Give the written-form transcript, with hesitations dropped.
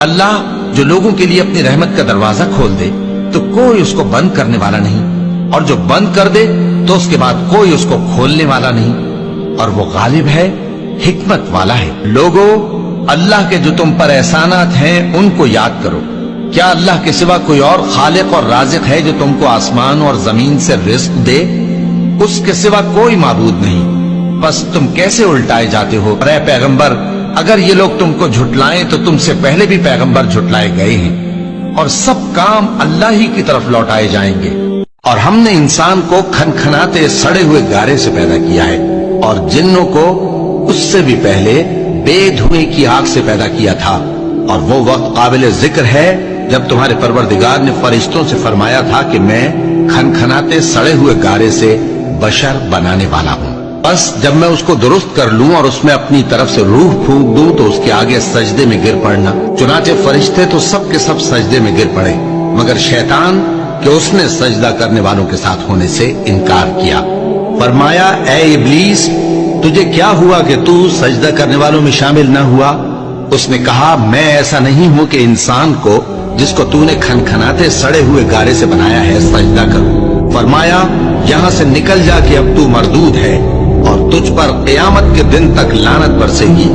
اللہ جو لوگوں کے لیے اپنی رحمت کا دروازہ کھول دے تو کوئی اس کو بند کرنے والا نہیں، اور جو بند کر دے تو اس کے بعد کوئی اس کو کھولنے والا نہیں، اور وہ غالب ہے، حکمت والا ہے۔ لوگو، اللہ کے جو تم پر احسانات ہیں ان کو یاد کرو۔ کیا اللہ کے سوا کوئی اور خالق اور رازق ہے جو تم کو آسمان اور زمین سے رزق دے؟ اس کے سوا کوئی معبود نہیں، بس تم کیسے الٹائے جاتے ہو؟ اے پیغمبر، اگر یہ لوگ تم کو جھٹلائیں تو تم سے پہلے بھی پیغمبر جھٹلائے گئے ہیں، اور سب کام اللہ ہی کی طرف لوٹائے جائیں گے۔ اور ہم نے انسان کو کھنکھناتے سڑے ہوئے گارے سے پیدا کیا ہے، اور جنوں کو اس سے بھی پہلے بے دھوئیں کی آگ سے پیدا کیا تھا۔ اور وہ وقت قابل ذکر ہے جب تمہارے پروردگار نے فرشتوں سے فرمایا تھا کہ میں کھنکھناتے سڑے ہوئے گارے سے بشر بنانے والا ہوں، بس جب میں اس کو درست کر لوں اور اس میں اپنی طرف سے روح پھونک دوں تو اس کے آگے سجدے میں گر پڑنا۔ چنانچہ فرشتے تو سب کے سب سجدے میں گر پڑے مگر شیطان کہ اس نے سجدہ کرنے والوں کے ساتھ ہونے سے انکار کیا۔ فرمایا، اے ابلیس، تجھے کیا ہوا کہ تو سجدہ کرنے والوں میں شامل نہ ہوا؟ اس نے کہا، میں ایسا نہیں ہوں کہ انسان کو جس کو تو نے کھنکھناتے سڑے ہوئے گارے سے بنایا ہے سجدہ کروں۔ فرمایا، یہاں سے نکل جا کہ اب تو مردود ہے اور تجھ پر قیامت کے دن تک لعنت برسے گی۔